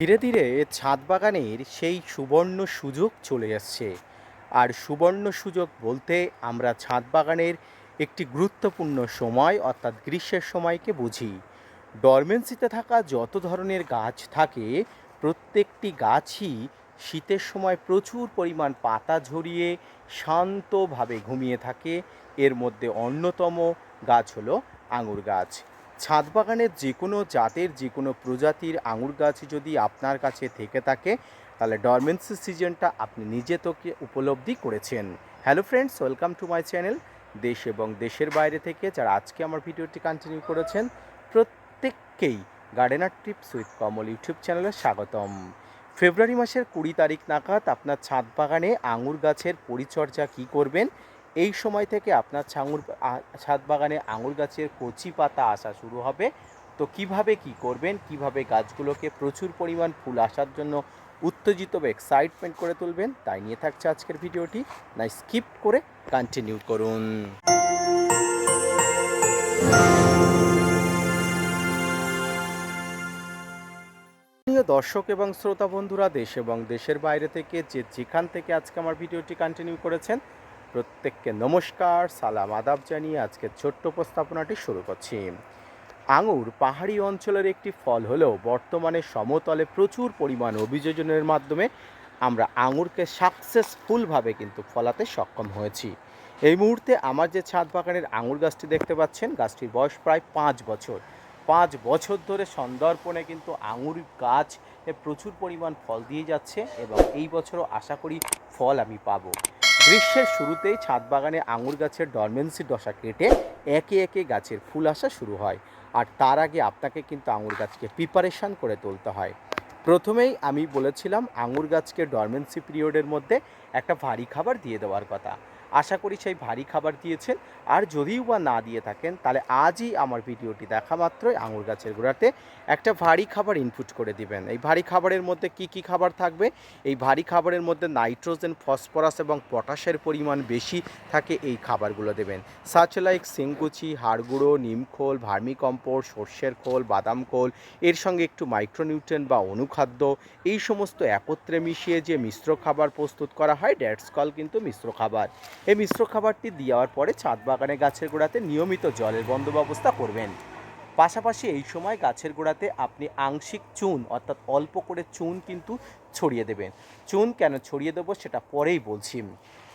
ধীরে ধীরে ছাদ বাগানের সেই সুবর্ণ সুযোগ চলে আসছে। আর সুবর্ণ সুযোগ বলতে আমরা ছাদ বাগানের একটি গুরুত্বপূর্ণ সময় অর্থাৎ গ্রীষ্মের সময়কে বুঝি। ডরমেন্সিতে থাকা যত ধরনের গাছ থাকে প্রত্যেকটি গাছই শীতের সময় প্রচুর পরিমাণ পাতা ঝরিয়ে শান্তভাবে ঘুমিয়ে থাকে। এর মধ্যে অন্যতম গাছ হলো আঙুর গাছ। ছাদ বাগানের যে কোনো জাতের যে কোনো প্রজাতির আঙুর গাছ যদি আপনার কাছে থেকে থাকে তাহলে ডরমেন্সি সিজনটা আপনি নিজে তোকে উপলব্ধি করেছেন। Hello friends, welcome to my channel. দেশ এবং দেশের বাইরে থেকে যারা আজকে আমার ভিডিওটি কন্টিনিউ করেছেন প্রত্যেককেই gardener tips with Kamal YouTube চ্যানেলে স্বাগতম। ফেব্রুয়ারি মাসের 20 তারিখ নাগাদ আপনার ছাদ বাগানে আঙুর গাছের পরিচর্যা কী করবেন, এই সময় থেকে আপনার ছাদ বাগানে আঙুর গাছের কচি পাতা আসা শুরু হবে। তো কিভাবে কি করবেন, কিভাবে গাছগুলোকে প্রচুর পরিমাণ ফুল আসার জন্য উত্তেজিত বা এক্সাইটমেন্ট করে তুলবেন, তাই নিয়ে থাকছে আজকের ভিডিওটি। না স্কিপ করে কন্টিনিউ করুন। প্রিয় দর্শক এবং শ্রোতা বন্ধুরা, দেশ এবং দেশের বাইরে থেকে যেখান থেকে আজকে আমার ভিডিওটি কন্টিনিউ করেছেন প্রত্যেককে নমস্কার, সালাম, আদাব জানিয়ে আজকের ছোট্ট উপস্থাপনাটি শুরু করছি। আঙুর পাহাড়ি অঞ্চলের একটি ফল হলেও বর্তমানে সমতলে প্রচুর পরিমাণ অভিযোজনের মাধ্যমে আমরা আঙুরকে সাকসেসফুলভাবে কিন্তু ফলাতে সক্ষম হয়েছি। এই মুহূর্তে আমার যে ছাদ বাগানের আঙুর গাছটি দেখতে পাচ্ছেন, গাছটির বয়স প্রায় 5 বছর। 5 বছর ধরে সন্দর্পণে কিন্তু আঙুর গাছ প্রচুর পরিমাণ ফল দিয়ে যাচ্ছে এবং এই বছরও আশা করি ফল আমি পাবো। গ্রীষ্মের শুরুতেই ছাদ বাগানে আঙুর গাছের ডরমেন্সি দশা কেটে একে একে গাছের ফুল আসা শুরু হয়। আর তার আগে আপনাকে কিন্তু আঙুর গাছকে প্রিপারেশান করে তুলতে হয়। প্রথমেই আমি বলেছিলাম আঙুর গাছকে ডরমেন্সি পিরিয়ডের মধ্যে একটা ভারী খাবার দিয়ে দেওয়ার কথা। আশা করি সেই ভারী খাবার দিয়েছেন। আর যদিও বা না দিয়ে থাকেন তাহলে আজই আমার ভিডিওটি দেখা মাত্রই আঙুর গাছের গোড়াতে একটা ভারী খাবার ইনপুট করে দিবেন। এই ভারী খাবারের মধ্যে কি কি খাবার থাকবে? এই ভারী খাবারের মধ্যে নাইট্রোজেন, ফসফরাস এবং পটাশের পরিমাণ বেশি থাকে, এই খাবারগুলো দেবেন। সাচ লাইক সিংকুচি, হাড়গুঁড়ো, নিমখোল, ভার্মিকম্পোস্ট, সর্ষের খোল, বাদাম খোল, এর সঙ্গে একটু মাইক্রোনিউট্রিয়েন্ট বা অনুখাদ্য, এই সমস্ত একত্রে মিশিয়ে যে মিশ্র খাবার প্রস্তুত করা হয় ড্যাটস কল কিন্তু মিশ্র খাবার। এই মিশ্র খাবারটি দেওয়ার পরে ছাদ বাগানে গাছের গোড়াতে নিয়মিত জলের বন্দোবস্ত করবেন। পাশাপাশি এই সময় গাছের গোড়াতে আপনি আংশিক চুন অর্থাৎ অল্প করে চুন কিন্তু ছড়িয়ে দেবেন। চুন কেন ছড়িয়ে দেবো সেটা পরেই বলছি।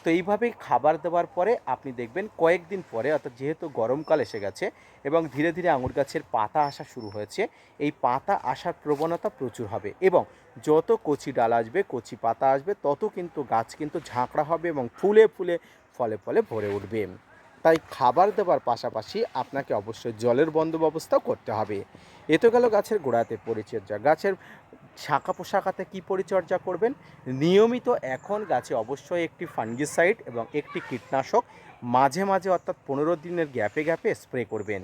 তো এইভাবে খাবার দেওয়ার পরে আপনি দেখবেন কয়েকদিন পরে, অর্থাৎ যেহেতু গরমকাল এসে গেছে এবং ধীরে ধীরে আঙুর গাছের পাতা আসা শুরু হয়েছে, এই পাতা আসার প্রবণতা প্রচুর হবে এবং যত কচি ডাল আসবে, কচি পাতা আসবে, তত কিন্তু গাছ কিন্তু ঝাঁকড়া হবে এবং ফুলে ফুলে ফলে ফলে ভরে উঠবে। তাই খাবার দেওয়ার পাশাপাশি আপনাকে অবশ্যই জলের বন্দোবস্তও করতে হবে। এ তো গেল গাছের গোড়াতে পরিচর্যা। গাছের শাখা পোশাখাতে কী পরিচর্যা করবেন? নিয়মিত এখন গাছে অবশ্যই একটি ফাঙ্গিসাইড এবং একটি কীটনাশক মাঝে মাঝে অর্থাৎ 15 দিনের গ্যাপে গ্যাপে স্প্রে করবেন।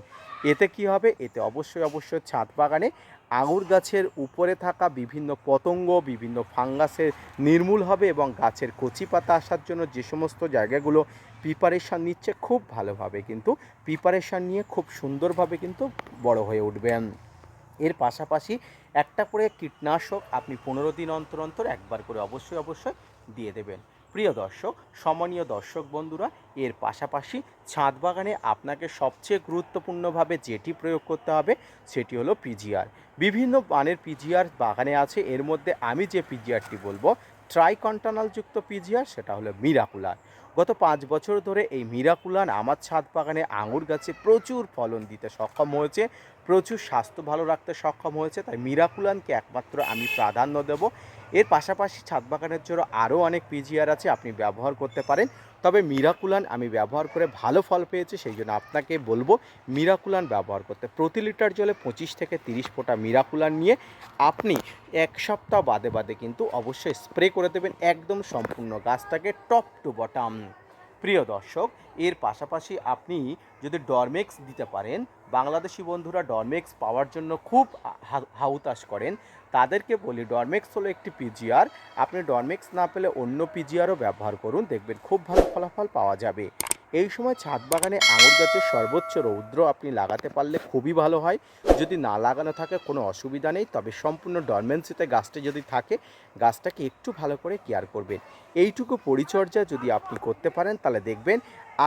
এতে কি হবে? এতে অবশ্যই ছাদ বাগানে আঙুর গাছের উপরে থাকা বিভিন্ন পতঙ্গ, বিভিন্ন ফাঙ্গাসের নির্মূল হবে এবং গাছের কচি পাতা আসার জন্য যে সমস্ত জায়গাগুলো প্রিপারেশান নিচ্ছে খুব ভালোভাবে কিন্তু প্রিপারেশান নিয়ে খুব সুন্দরভাবে কিন্তু বড় হয়ে উঠবেন। এর পাশাপাশি একটা করে কীটনাশক আপনি 15 দিন অন্তর অন্তর একবার করে অবশ্যই দিয়ে দেবেন। প্রিয় দর্শক, সম্মানীয় দর্শক বন্ধুরা, এর পাশাপাশি ছাদ বাগানে আপনাকে সবচেয়ে গুরুত্বপূর্ণভাবে যেটি প্রয়োগ করতে হবে সেটি হলো পিজিআর। বিভিন্ন মানের পিজিআর বাগানে আছে। এর মধ্যে আমি যে পিজিআরটি বলবো ট্রাইকন্টানালযুক্ত পিজিআর, সেটা হলো মিরাকুলার। গত 5 বছর ধরে এই মিরাকুলান আমার ছাদ বাগানে আঙুর গাছে প্রচুর ফলন দিতে সক্ষম হয়েছে, প্রচুর স্বাস্থ্য ভালো রাখতে সক্ষম হয়েছে। তাই মিরাকুলানকে একমাত্র আমি প্রাধান্য দেব। এর পাশাপাশি ছাদ বাগানের জন্য আরও অনেক পিজিআর আছে, আপনি ব্যবহার করতে পারেন। তবে মিরাকুলান আমি ব্যবহার করে ভালো ফল পেয়েছি, সেই জন্য আপনাকে বলবো মিরাকুলান ব্যবহার করতে। প্রতি লিটার জলে 25 থেকে 30 ফোঁটা মিরাকুলান নিয়ে আপনি 1 সপ্তাহ বাদে বাদে কিন্তু অবশ্যই স্প্রে করে দেবেন একদম সম্পূর্ণ গাছটাকে টপ টু বটম। প্রিয় দর্শক, এর পাশাপাশি আপনি যদি ডরমেক্স দিতে পারেন, বাংলাদেশি বন্ধুরা ডরমেক্স পাওয়ার জন্য খুব হাউতাশ করেন, তাদেরকে বলি ডরমেক্স হলো একটি পিজিআর। আপনি ডরমেক্স না পেলে অন্য পিজিআরও ব্যবহার করুন, দেখবেন খুব ভালো ফলাফল পাওয়া যাবে। এই সময় ছাদ বাগানে আঙুর গাছের সর্বোচ্চ রৌদ্র আপনি লাগাতে পারলে খুবই ভালো হয়। যদি না লাগানো থাকে কোনো অসুবিধা নেই, তবে সম্পূর্ণ ডরমেন্সিতে গাছটা যদি থাকে গাছটাকে একটু ভালো করে কেয়ার করবেন। এইটুকু পরিচর্যা যদি আপনি করতে পারেন তাহলে দেখবেন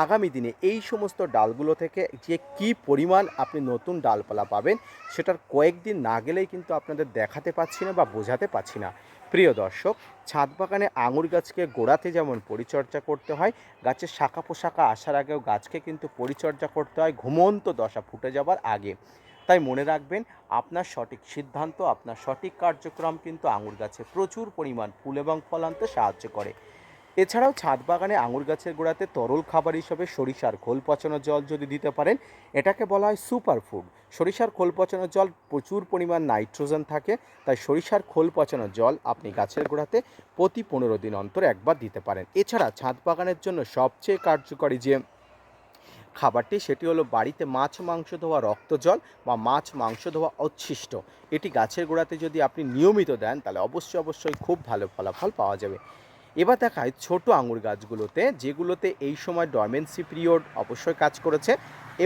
আগামী দিনে এই সমস্ত ডালগুলো থেকে যে কী পরিমাণ আপনি নতুন ডালপালা পাবেন সেটার কয়েকদিন না গেলেই কিন্তু আপনাদের দেখাতে পাচ্ছি না বা বোঝাতে পারছি না। প্রিয় দর্শক, ছাদ বাগানে আঙুর গাছকে গোড়াতে যেমন পরিচর্যা করতে হয়, গাছের শাখা পোশাখা আসার আগেও গাছকে কিন্তু পরিচর্যা করতে হয় ঘুমন্ত দশা ফুটে যাবার আগে। তাই মনে রাখবেন, আপনার সঠিক সিদ্ধান্ত, আপনার সঠিক কার্যক্রম কিন্তু আঙুর গাছে প্রচুর পরিমাণ ফুল এবং ফল আনতে সাহায্য করে। এছাড়াও ছাদ বাগানে আঙুর গাছের গোড়াতে তরল খাবার হিসেবে সরিষার খোল পচানো জল যদি দিতে পারেন, এটাকে বলা হয় সুপার ফুড। সরিষার খোল পচানো জল প্রচুর পরিমাণ নাইট্রোজেন থাকে, তাই সরিষার খোল পচানো জল আপনি গাছের গোড়াতে প্রতি 15 দিন অন্তর একবার দিতে পারেন। এছাড়া ছাদ বাগানের জন্য সবচেয়ে কার্যকরী যে খাবারটি সেটি হলো বাড়িতে মাছ মাংস ধোয়া রক্ত জল বা মাছ মাংস ধোয়া উচ্ছিষ্ট। এটি গাছের গোড়াতে যদি আপনি নিয়মিত দেন তাহলে অবশ্যই খুব ভালো ফলাফল পাওয়া যাবে। এবার দেখায় ছোট আঙুর গাছগুলোতে, যেগুলোতে এই সময় ডরমেন্সি পিরিয়ড অবশ্যই কাজ করেছে,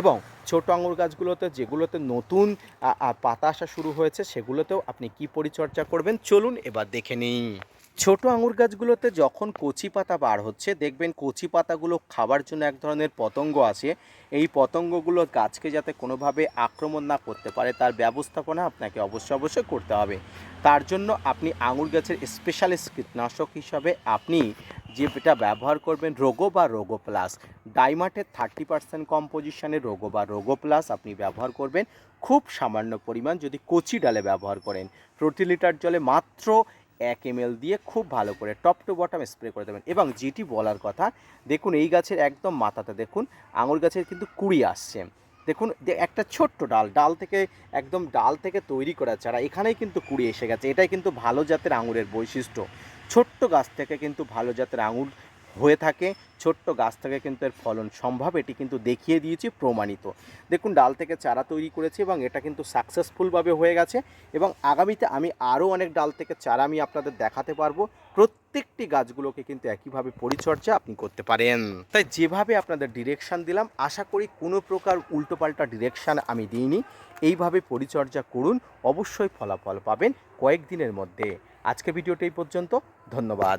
এবং ছোট আঙুর গাছগুলোতে যেগুলোতে নতুন পাতা আসা শুরু হয়েছে সেগুলোতেও আপনি কি পরিচর্যা করবেন চলুন এবার দেখে নিই। ছোট আঙুর গাছগুলোতে যখন কচি পাতা বার হচ্ছে দেখবেন কচি পাতাগুলো খাবার জন্য এক ধরনের পতঙ্গ আছে। এই পতঙ্গগুলো গাছকে যাতে কোনোভাবে আক্রমণ না করতে পারে তার ব্যবস্থাপনা আপনাকে অবশ্যই করতে হবে। তার জন্য আপনি আঙুর গাছের স্পেশালিস্ট কীটনাশক হিসাবে আপনি যেটা ব্যবহার করবেন রোগো বা রোগো প্লাস, ডাইমাটের 30% কম্পোজিশনের রোগো বা রোগো প্লাস আপনি ব্যবহার করবেন খুব সামান্য পরিমাণ। যদি কচি ডালে ব্যবহার করেন প্রতি লিটার জলে মাত্র 1 ml দিয়ে খুব ভালো করে টপ টু বটম স্প্রে করে দেবেন। এবং যেটি বলার কথা, দেখুন এই গাছের একদম মাথাতে দেখুন আঙুর গাছের কিন্তু কুড়ি আসছে। দেখুন একটা ছোট্ট ডাল থেকে একদম ডাল থেকে তৈরি করা চারা এখানেই কিন্তু কুড়ি এসে গেছে। এটাই কিন্তু ভালো জাতের আঙুরের বৈশিষ্ট্য। ছোট্ট গাছ থেকে কিন্তু ভালো জাতের আঙুর হয়ে থাকে, ছোট্ট গাছ থেকে কিন্তু এর ফলন সম্ভব, এটি কিন্তু দেখিয়ে দিয়েছি, প্রমাণিত। দেখুন ডাল থেকে চারা তৈরি করেছি এবং এটা কিন্তু সাকসেসফুলভাবে হয়ে গেছে, এবং আগামীতে আমি আরও অনেক ডাল থেকে চারা আমি আপনাদের দেখাতে পারবো। প্রত্যেকটি গাছগুলোকে কিন্তু একইভাবে পরিচর্যা আপনি করতে পারেন। তাই যেভাবে আপনাদের ডিরেকশান দিলাম আশা করি কোনো প্রকার উল্টোপাল্টা ডিরেকশান আমি দিইনি। এইভাবে পরিচর্যা করুন, অবশ্যই ফলাফল পাবেন কয়েকদিনের মধ্যে। আজকে ভিডিওটা এই পর্যন্ত, ধন্যবাদ।